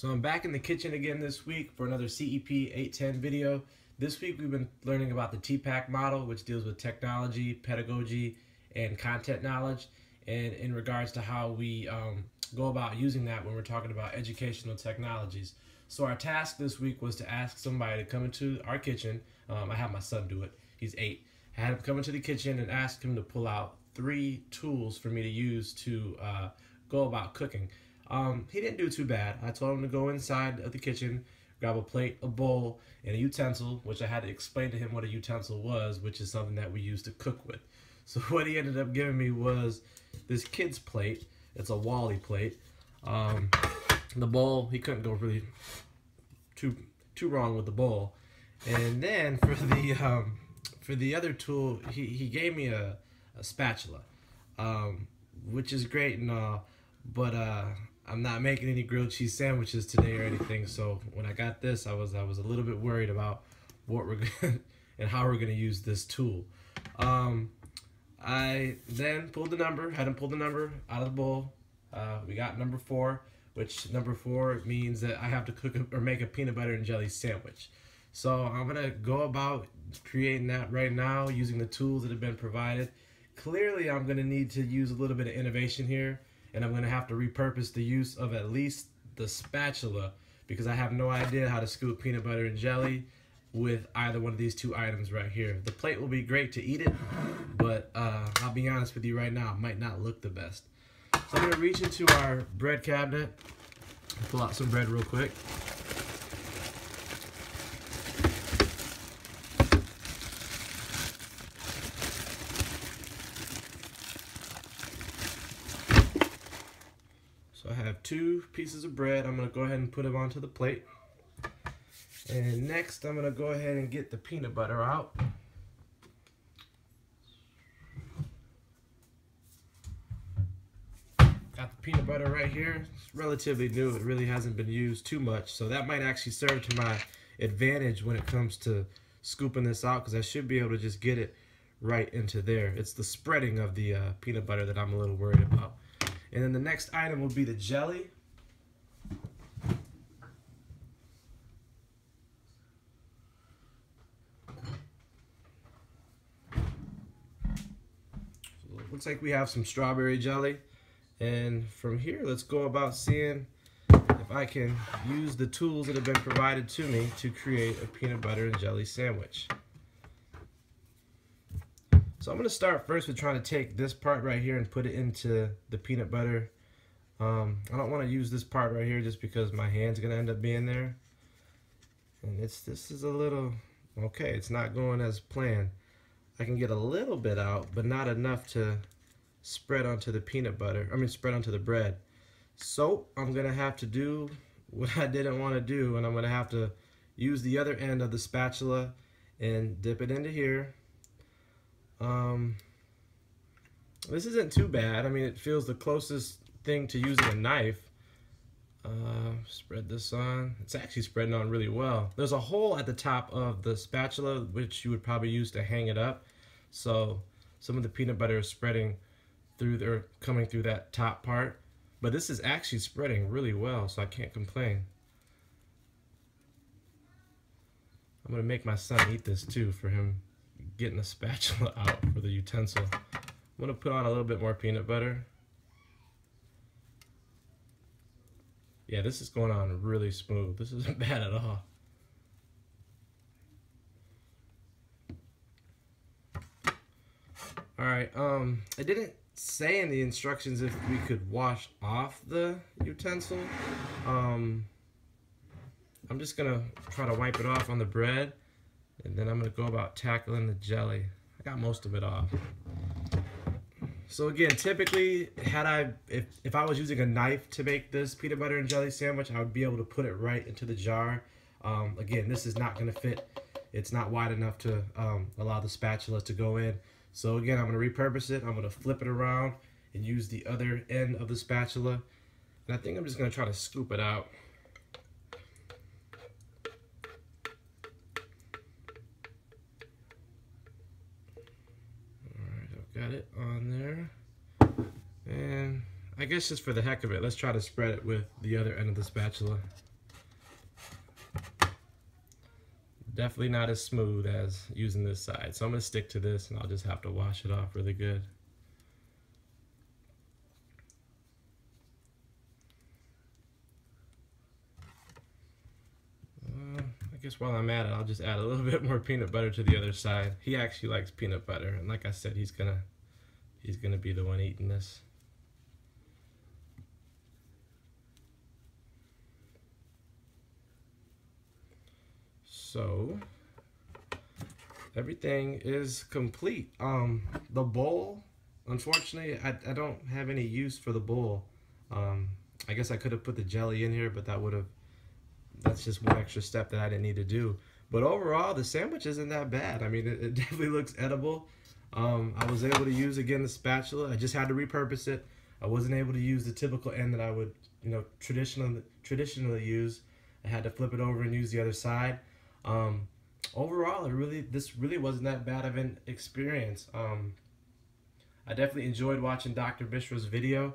So I'm back in the kitchen again this week for another CEP 810 video. This week we've been learning about the TPACK model, which deals with technology, pedagogy, and content knowledge, and in regards to how we go about using that when we're talking about educational technologies. So our task this week was to ask somebody to come into our kitchen. I had my son do it. He's 8. I had him come into the kitchen and ask him to pull out 3 tools for me to use to go about cooking. He didn't do too bad. I told him to go inside of the kitchen, grab a plate, a bowl, and a utensil, which I had to explain to him what a utensil was, which is something that we use to cook with. So what he ended up giving me was this kid's plate. It's a Wally plate. The bowl, he couldn't go really too wrong with the bowl. And then for the other tool, he gave me a spatula, which is great and all, but I'm not making any grilled cheese sandwiches today or anything. So when I got this, I was a little bit worried about what we're gonna and how we're gonna use this tool. I then pulled the number, had him pull the number out of the bowl. We got number 4, which number 4 means that I have to cook or make a peanut butter and jelly sandwich. So I'm gonna go about creating that right now using the tools that have been provided. Clearly, I'm gonna need to use a little bit of innovation here, and I'm gonna have to repurpose the use of at least the spatula because I have no idea how to scoop peanut butter and jelly with either one of these 2 items right here. The plate will be great to eat it, but I'll be honest with you right now, it might not look the best. So I'm gonna reach into our bread cabinet and pull out some bread real quick. So I have 2 pieces of bread. I'm going to go ahead and put them onto the plate. And next I'm going to go ahead and get the peanut butter out. Got the peanut butter right here. It's relatively new. It really hasn't been used too much. So that might actually serve to my advantage when it comes to scooping this out, because I should be able to just get it right into there. It's the spreading of the peanut butter that I'm a little worried about. And then the next item will be the jelly. So it looks like we have some strawberry jelly. And from here, let's go about seeing if I can use the tools that have been provided to me to create a peanut butter and jelly sandwich. So I'm going to start first with trying to take this part right here and put it into the peanut butter. I don't want to use this part right here just because my hand's going to end up being there. And this is a little, okay, it's not going as planned. I can get a little bit out, but not enough to spread onto the peanut butter, spread onto the bread. So I'm going to have to do what I didn't want to do, and I'm going to have to use the other end of the spatula and dip it into here. This isn't too bad. I mean, it feels the closest thing to using a knife. Spread this on. It's actually spreading on really well. There's a hole at the top of the spatula, which you would probably use to hang it up. So some of the peanut butter is spreading through there, coming through that top part. But this is actually spreading really well, so I can't complain. I'm gonna make my son eat this too for him getting the spatula out for the utensil. I'm gonna put on a little bit more peanut butter. Yeah, this is going on really smooth. This isn't bad at all. Alright, I didn't say in the instructions if we could wash off the utensil. I'm just gonna try to wipe it off on the bread, and then I'm gonna go about tackling the jelly. I got most of it off. So again, typically, if I was using a knife to make this peanut butter and jelly sandwich, I would be able to put it right into the jar. Again, this is not gonna fit. It's not wide enough to allow the spatula to go in. So again, I'm gonna repurpose it. I'm gonna flip it around and use the other end of the spatula. And I think I'm just gonna try to scoop it out. Got it on there. And I guess just for the heck of it, let's try to spread it with the other end of the spatula. definitely not as smooth as using this side. So I'm going to stick to this, and I'll just have to wash it off really good. I guess while I'm at it, I'll just add a little bit more peanut butter to the other side. He actually likes peanut butter, and like I said, he's gonna be the one eating this. So everything is complete. The bowl, unfortunately, I don't have any use for the bowl. I guess I could have put the jelly in here, but that's just one extra step that I didn't need to do. But overall, the sandwich isn't that bad. I mean, it definitely looks edible. I was able to use, again, the spatula. I just had to repurpose it. I wasn't able to use the typical end that I would, traditionally use. I had to flip it over and use the other side. Overall, this really wasn't that bad of an experience. I definitely enjoyed watching Dr. Mishra's video.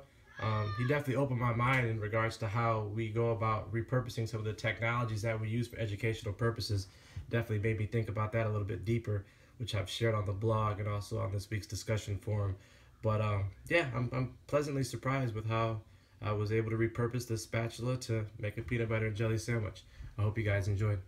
He definitely opened my mind in regards to how we go about repurposing some of the technologies that we use for educational purposes. Definitely made me think about that a little bit deeper, which I've shared on the blog and also on this week's discussion forum. But yeah, I'm pleasantly surprised with how I was able to repurpose this spatula to make a peanut butter and jelly sandwich. I hope you guys enjoyed.